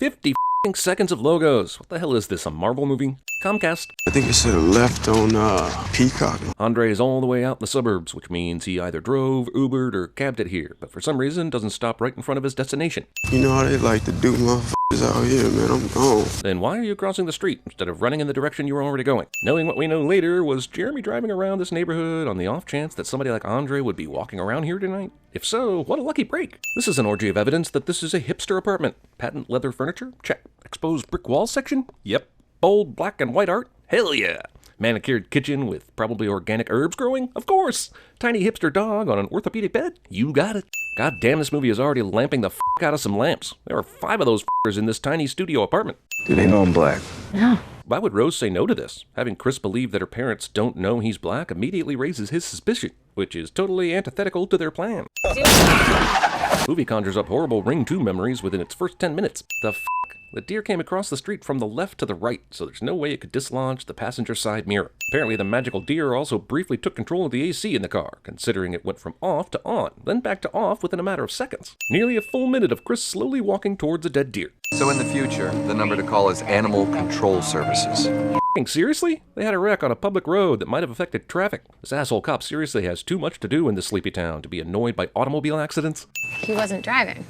50 f***ing seconds of logos. What the hell is this, a Marvel movie? Comcast. I think it should have left on Peacock. Andre is all the way out in the suburbs, which means he either drove, Ubered, or cabbed it here, but for some reason doesn't stop right in front of his destination. You know how they like to do motherfuckers out here, man. I'm gone. Then why are you crossing the street instead of running in the direction you were already going? Knowing what we know later, was Jeremy driving around this neighborhood on the off chance that somebody like Andre would be walking around here tonight? If so, what a lucky break. This is an orgy of evidence that this is a hipster apartment. Patent leather furniture? Check. Exposed brick wall section? Yep. Bold black and white art? Hell yeah. Manicured kitchen with probably organic herbs growing? Of course. Tiny hipster dog on an orthopedic bed? You got it. God damn, this movie is already lamping the f*** out of some lamps. There are 5 of those f***ers in this tiny studio apartment. Do they know I'm black? No. Why would Rose say no to this? Having Chris believe that her parents don't know he's black immediately raises his suspicion, which is totally antithetical to their plan. Movie conjures up horrible Ring 2 memories within its first 10 minutes. The f***? The deer came across the street from the left to the right, so there's no way it could dislodge the passenger side mirror. Apparently the magical deer also briefly took control of the AC in the car, considering it went from off to on, then back to off within a matter of seconds. Nearly a full minute of Chris slowly walking towards a dead deer. So in the future, the number to call is Animal Control Services. F***ing seriously? They had a wreck on a public road that might have affected traffic. This asshole cop seriously has too much to do in this sleepy town to be annoyed by automobile accidents. He wasn't driving.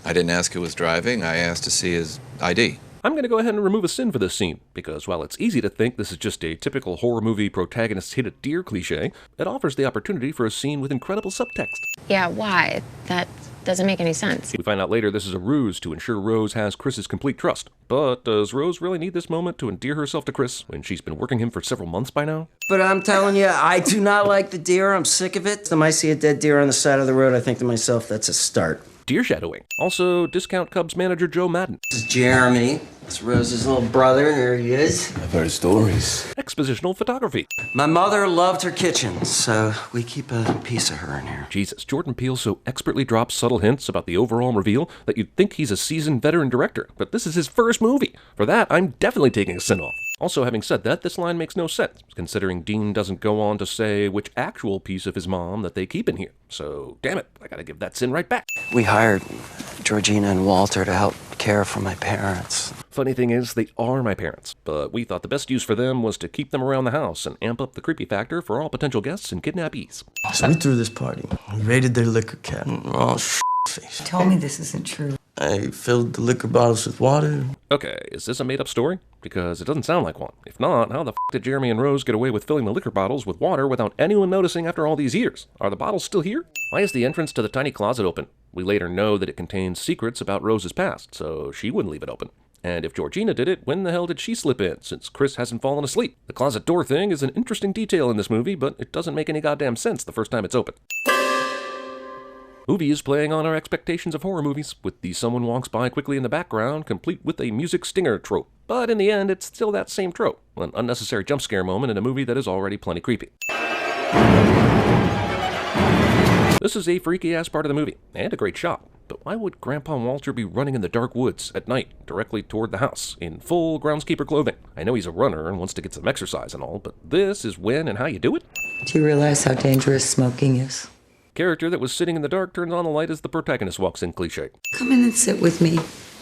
I didn't ask who was driving, I asked to see his ID. I'm going to go ahead and remove a sin for this scene, because while it's easy to think this is just a typical horror movie protagonist hit a deer cliche, it offers the opportunity for a scene with incredible subtext. Yeah, why? That doesn't make any sense. We find out later this is a ruse to ensure Rose has Chris's complete trust. But does Rose really need this moment to endear herself to Chris when she's been working him for several months by now? But I'm telling you, I do not like the deer. I'm sick of it. Time I see a dead deer on the side of the road, I think to myself, that's a start. Deer shadowing. Also, Discount Cubs manager Joe Madden. This is Jeremy. It's Rose's little brother. There he is. I've heard stories. Expositional photography. My mother loved her kitchen, so we keep a piece of her in here. Jesus, Jordan Peele so expertly drops subtle hints about the overall reveal that you'd think he's a seasoned veteran director, but this is his first movie. For that, I'm definitely taking a sin off. Also, having said that, this line makes no sense, considering Dean doesn't go on to say which actual piece of his mom that they keep in here. So, damn it, I gotta give that sin right back. We hired Georgina and Walter to help care for my parents. Funny thing is, they are my parents, but we thought the best use for them was to keep them around the house and amp up the creepy factor for all potential guests and kidnappees. So we threw this party. We raided their liquor cabinet. We're all shit-faced. Tell me this isn't true. I filled the liquor bottles with water. Okay, is this a made-up story? Because it doesn't sound like one. If not, how the f*** did Jeremy and Rose get away with filling the liquor bottles with water without anyone noticing after all these years? Are the bottles still here? Why is the entrance to the tiny closet open? We later know that it contains secrets about Rose's past, so she wouldn't leave it open. And if Georgina did it, when the hell did she slip in, since Chris hasn't fallen asleep? The closet door thing is an interesting detail in this movie, but it doesn't make any goddamn sense the first time it's open. Movie is playing on our expectations of horror movies, with the someone walks by quickly in the background, complete with a music stinger trope. But in the end, it's still that same trope, an unnecessary jump scare moment in a movie that is already plenty creepy. This is a freaky-ass part of the movie, and a great shot. But why would Grandpa Walter be running in the dark woods at night, directly toward the house, in full groundskeeper clothing? I know he's a runner and wants to get some exercise and all, but this is when and how you do it? Do you realize how dangerous smoking is? Character that was sitting in the dark turns on the light as the protagonist walks in cliché. Come in and sit with me,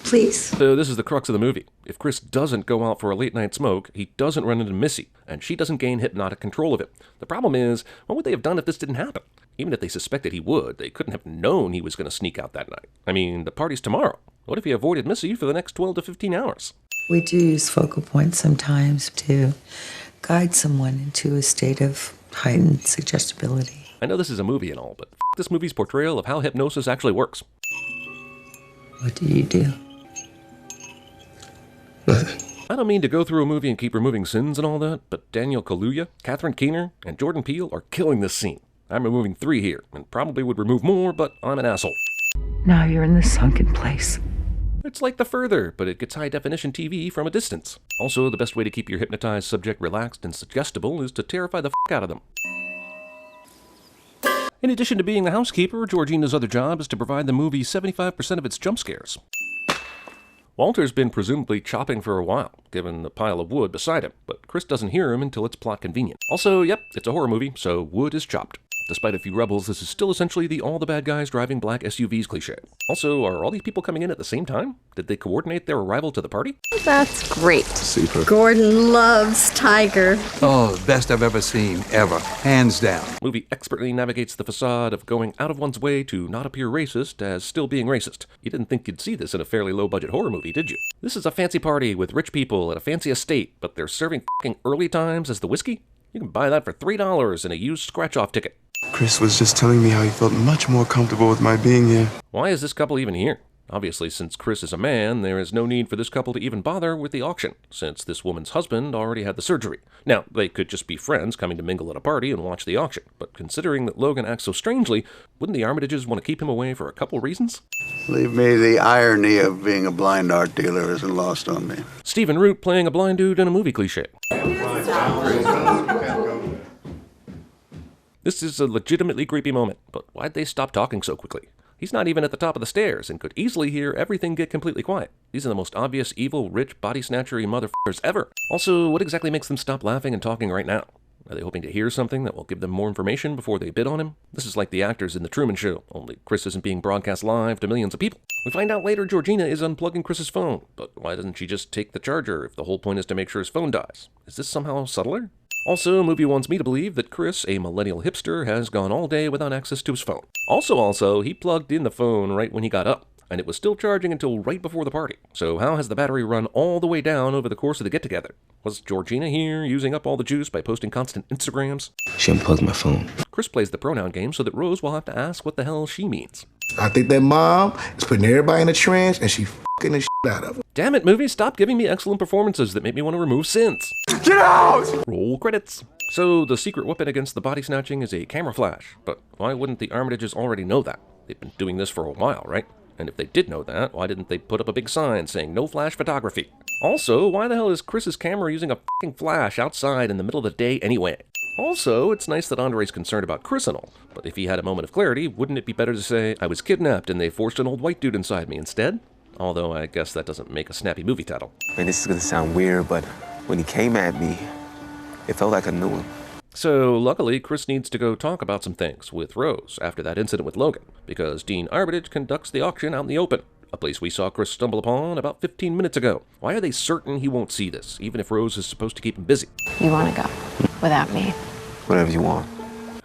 please. So this is the crux of the movie. If Chris doesn't go out for a late night smoke, he doesn't run into Missy, and she doesn't gain hypnotic control of him. The problem is, what would they have done if this didn't happen? Even if they suspected he would, they couldn't have known he was going to sneak out that night. I mean, the party's tomorrow. What if he avoided Missy for the next 12 to 15 hours? We do use focal points sometimes to guide someone into a state of heightened suggestibility. I know this is a movie and all, but f*** this movie's portrayal of how hypnosis actually works. What do you do? I don't mean to go through a movie and keep removing sins and all that, but Daniel Kaluuya, Catherine Keener, and Jordan Peele are killing this scene. I'm removing 3 here, and probably would remove more, but I'm an asshole. Now you're in the sunken place. It's like The Further, but it gets high-definition TV from a distance. Also, the best way to keep your hypnotized subject relaxed and suggestible is to terrify the f*** out of them. In addition to being the housekeeper, Georgina's other job is to provide the movie 75% of its jump scares. Walter's been presumably chopping for a while, given the pile of wood beside him, but Chris doesn't hear him until it's plot convenient. Also, yep, it's a horror movie, so wood is chopped. Despite a few rebels, this is still essentially the all the bad guys driving black SUVs cliche. Also, are all these people coming in at the same time? Did they coordinate their arrival to the party? That's great. Super. Gordon loves Tiger. Oh, best I've ever seen, ever. Hands down. Movie expertly navigates the facade of going out of one's way to not appear racist as still being racist. You didn't think you'd see this in a fairly low-budget horror movie, did you? This is a fancy party with rich people at a fancy estate, but they're serving f***ing early times as the whiskey? You can buy that for $3 in a used scratch-off ticket. Chris was just telling me how he felt much more comfortable with my being here. Why is this couple even here? Obviously, since Chris is a man, there is no need for this couple to even bother with the auction, since this woman's husband already had the surgery. Now, they could just be friends coming to mingle at a party and watch the auction, but considering that Logan acts so strangely, wouldn't the Armitages want to keep him away for a couple reasons? Believe me, the irony of being a blind art dealer isn't lost on me. Stephen Root playing a blind dude in a movie cliché. This is a legitimately creepy moment, but why'd they stop talking so quickly? He's not even at the top of the stairs and could easily hear everything get completely quiet. These are the most obvious, evil, rich, body-snatchery motherfuckers ever. Also, what exactly makes them stop laughing and talking right now? Are they hoping to hear something that will give them more information before they bid on him? This is like the actors in The Truman Show, only Chris isn't being broadcast live to millions of people. We find out later Georgina is unplugging Chris's phone, but why doesn't she just take the charger if the whole point is to make sure his phone dies? Is this somehow subtler? Also, movie wants me to believe that Chris, a millennial hipster, has gone all day without access to his phone. Also, he plugged in the phone right when he got up, and it was still charging until right before the party. So how has the battery run all the way down over the course of the get-together? Was Georgina here using up all the juice by posting constant Instagrams? She unplugged my phone. Chris plays the pronoun game so that Rose will have to ask what the hell she means. I think that mom is putting everybody in a trance and she f***ing the shit out of it. Damn it, movie, stop giving me excellent performances that make me want to remove sins. Get out! Roll credits. So the secret weapon against the body snatching is a camera flash, but why wouldn't the Armitages already know that? They've been doing this for a while, right? And if they did know that, why didn't they put up a big sign saying no flash photography? Also, why the hell is Chris's camera using a f***ing flash outside in the middle of the day anyway? Also, it's nice that Andre's concerned about Chris and all, but if he had a moment of clarity, wouldn't it be better to say, I was kidnapped and they forced an old white dude inside me instead? Although I guess that doesn't make a snappy movie title. Man, this is gonna sound weird, but when he came at me, it felt like I knew him. So, luckily, Chris needs to go talk about some things with Rose after that incident with Logan, because Dean Armitage conducts the auction out in the open, a place we saw Chris stumble upon about 15 minutes ago. Why are they certain he won't see this, even if Rose is supposed to keep him busy? You want to go without me? Whatever you want.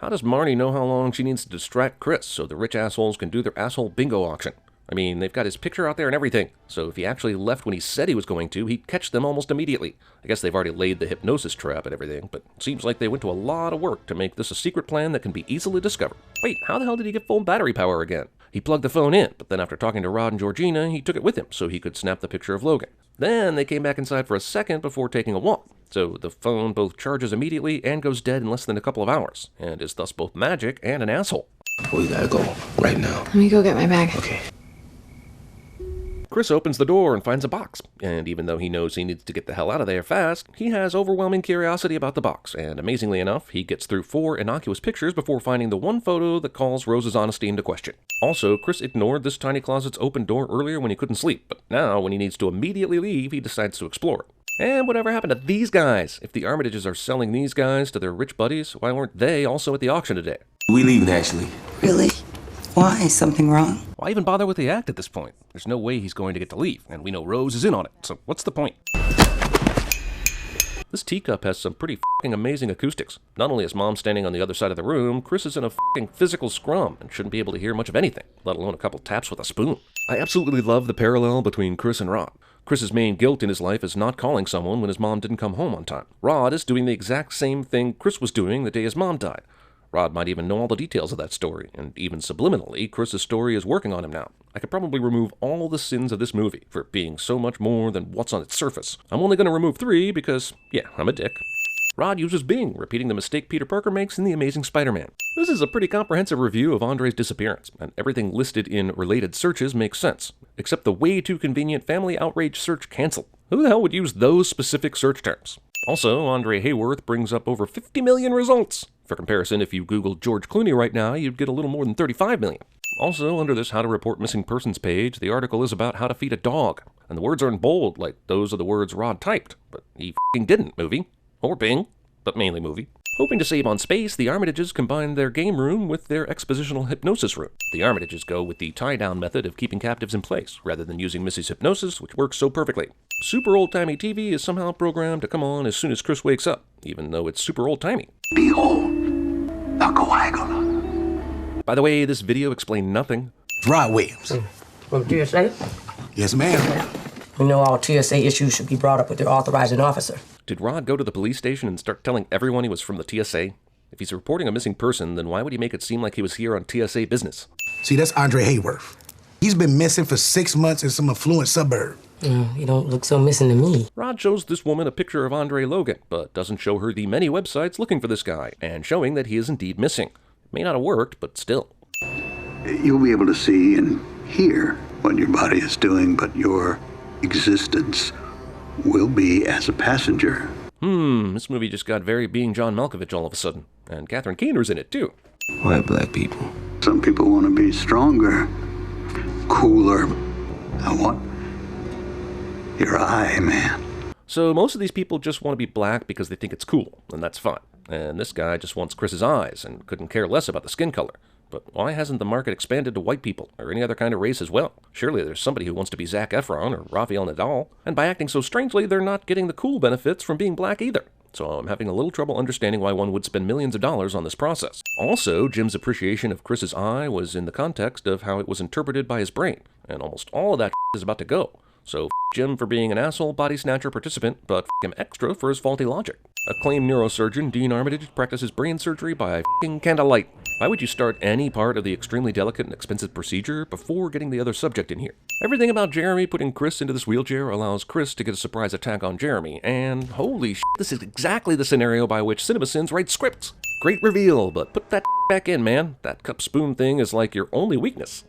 How does Marnie know how long she needs to distract Chris so the rich assholes can do their asshole bingo auction? I mean, they've got his picture out there and everything, so if he actually left when he said he was going to, he'd catch them almost immediately. I guess they've already laid the hypnosis trap and everything, but it seems like they went to a lot of work to make this a secret plan that can be easily discovered. Wait, how the hell did he get full battery power again? He plugged the phone in, but then after talking to Rod and Georgina, he took it with him so he could snap the picture of Logan. Then they came back inside for a second before taking a walk. So the phone both charges immediately and goes dead in less than a couple of hours, and is thus both magic and an asshole. We gotta go right now. Let me go get my bag. Okay. Chris opens the door and finds a box, and even though he knows he needs to get the hell out of there fast, he has overwhelming curiosity about the box, and amazingly enough, he gets through 4 innocuous pictures before finding the one photo that calls Rose's honesty into question. Also, Chris ignored this tiny closet's open door earlier when he couldn't sleep, but now, when he needs to immediately leave, he decides to explore it. And whatever happened to these guys? If the Armitages are selling these guys to their rich buddies, why weren't they also at the auction today? We leaving, Ashley. Really? Why? Something wrong? Why even bother with the act at this point? There's no way he's going to get to leave, and we know Rose is in on it, so what's the point? This teacup has some pretty f***ing amazing acoustics. Not only is Mom standing on the other side of the room, Chris is in a f***ing physical scrum and shouldn't be able to hear much of anything, let alone a couple taps with a spoon. I absolutely love the parallel between Chris and Rod. Chris's main guilt in his life is not calling someone when his mom didn't come home on time. Rod is doing the exact same thing Chris was doing the day his mom died. Rod might even know all the details of that story, and even subliminally, Chris's story is working on him now. I could probably remove all the sins of this movie for being so much more than what's on its surface. I'm only going to remove 3 because, yeah, I'm a dick. Rod uses Bing, repeating the mistake Peter Parker makes in The Amazing Spider-Man. This is a pretty comprehensive review of Andre's disappearance, and everything listed in related searches makes sense, except the way too convenient family outrage search cancel. Who the hell would use those specific search terms? Also, Andre Hayworth brings up over 50 million results. For comparison, if you Googled George Clooney right now, you'd get a little more than 35 million. Also, under this How to Report Missing Persons page, the article is about how to feed a dog, and the words are in bold, like those are the words Rod typed, but he f***ing didn't, movie. Or Bing, but mainly movie. Hoping to save on space, the Armitages combined their game room with their expositional hypnosis room. The Armitages go with the tie-down method of keeping captives in place, rather than using Missy's hypnosis, which works so perfectly. Super old-timey TV is somehow programmed to come on as soon as Chris wakes up, even though it's super old-timey. Behold, the coagula. By the way, this video explained nothing. Rod Williams. From TSA? Yes, ma'am. You know all TSA issues should be brought up with their authorizing officer. Did Rod go to the police station and start telling everyone he was from the TSA? If he's reporting a missing person, then why would he make it seem like he was here on TSA business? See, that's Andre Hayworth. He's been missing for 6 months in some affluent suburb. You don't look so missing to me. Rod shows this woman a picture of Andre Logan, but doesn't show her the many websites looking for this guy, and showing that he is indeed missing. It may not have worked, but still. You'll be able to see and hear what your body is doing, but your existence will be as a passenger. This movie just got very being John Malkovich all of a sudden. And Catherine Keener's in it, too. White black people. Some people want to be stronger, cooler. I want your eye, man. So most of these people just want to be black because they think it's cool, and that's fine. And this guy just wants Chris's eyes and couldn't care less about the skin color. But why hasn't the market expanded to white people, or any other kind of race as well? Surely there's somebody who wants to be Zac Efron or Rafael Nadal, and by acting so strangely, they're not getting the cool benefits from being black either. So I'm having a little trouble understanding why one would spend millions of dollars on this process. Also, Jim's appreciation of Chris's eye was in the context of how it was interpreted by his brain, and almost all of that is about to go. So Jim for being an asshole body snatcher participant, but him extra for his faulty logic. Acclaimed neurosurgeon Dean Armitage practices brain surgery by candlelight. Why would you start any part of the extremely delicate and expensive procedure before getting the other subject in here? Everything about Jeremy putting Chris into this wheelchair allows Chris to get a surprise attack on Jeremy, and holy shit, this is exactly the scenario by which CinemaSins writes scripts. Great reveal, but put that back in, man. That cup spoon thing is like your only weakness.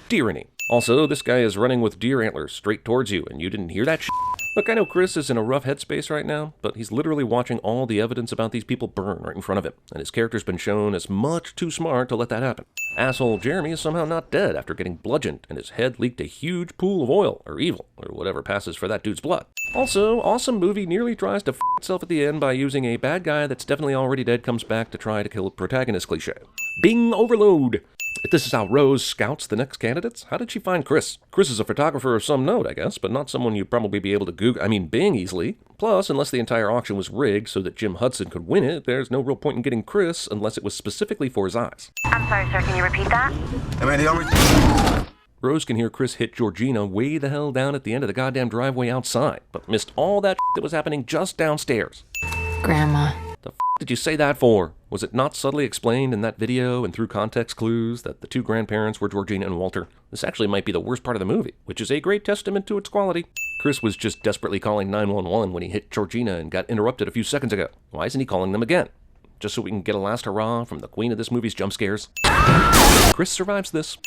Tyranny. Also, this guy is running with deer antlers straight towards you, and you didn't hear that shit. Look, I know Chris is in a rough headspace right now, but he's literally watching all the evidence about these people burn right in front of him, and his character's been shown as much too smart to let that happen. Asshole Jeremy is somehow not dead after getting bludgeoned, and his head leaked a huge pool of oil, or evil, or whatever passes for that dude's blood. Also, awesome movie nearly tries to f itself at the end by using a bad guy that's definitely already dead comes back to try to kill a protagonist cliche. Bing overload! If this is how Rose scouts the next candidates, how did she find Chris? Chris is a photographer of some note, I guess, but not someone you'd probably be able to Bing easily. Plus, unless the entire auction was rigged so that Jim Hudson could win it, there's no real point in getting Chris unless it was specifically for his eyes. I'm sorry, sir, can you repeat that? Rose can hear Chris hit Georgina way the hell down at the end of the goddamn driveway outside, but missed all that that was happening just downstairs. Grandma. The f did you say that for? Was it not subtly explained in that video and through context clues that the two grandparents were Georgina and Walter? This actually might be the worst part of the movie, which is a great testament to its quality. Chris was just desperately calling 911 when he hit Georgina and got interrupted a few seconds ago. Why isn't he calling them again? Just so we can get a last hurrah from the queen of this movie's jump scares? Chris survives this.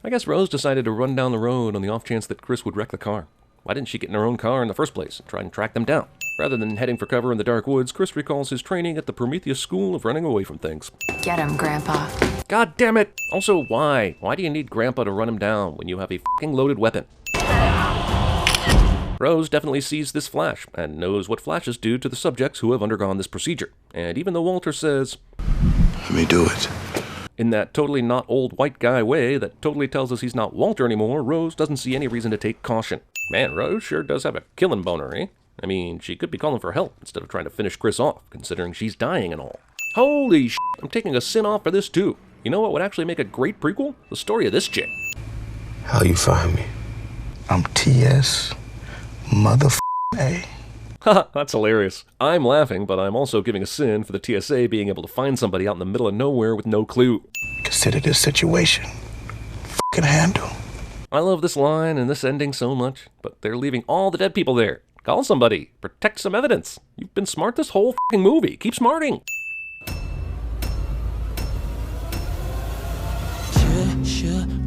I guess Rose decided to run down the road on the off chance that Chris would wreck the car. Why didn't she get in her own car in the first place and try and track them down? Rather than heading for cover in the dark woods, Chris recalls his training at the Prometheus School of running away from things. Get him, Grandpa. God damn it! Also, why? Why do you need Grandpa to run him down when you have a fucking loaded weapon? Rose definitely sees this flash, and knows what flashes do to the subjects who have undergone this procedure. And even though Walter says, "Let me do it," in that totally not old white guy way that totally tells us he's not Walter anymore, Rose doesn't see any reason to take caution. Man, Rose sure does have a killing boner, eh? I mean, she could be calling for help instead of trying to finish Chris off, considering she's dying and all. Holy shit, I'm taking a sin off for this too. You know what would actually make a great prequel? The story of this chick. How you find me? I'm T.S. A. Haha, that's hilarious. I'm laughing, but I'm also giving a sin for the TSA being able to find somebody out in the middle of nowhere with no clue. Consider this situation. F***ing handle. I love this line and this ending so much, but they're leaving all the dead people there. Call somebody. Protect some evidence. You've been smart this whole f***ing movie. Keep smarting.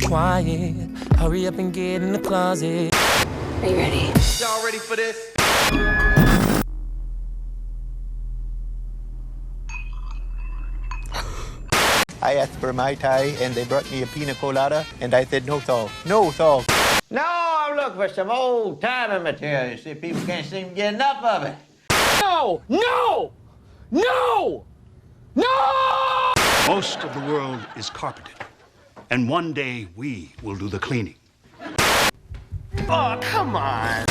Quiet. Hurry up and get in the closet. Are you ready? Y'all ready for this? I asked for Mai Tai and they brought me a pina colada and I said no salt. No salt. No, I'm I'm looking for some old-timey material. You see, people can't seem to get enough of it. No! No! No! No! Most of the world is carpeted, and one day we will do the cleaning. Oh, come on.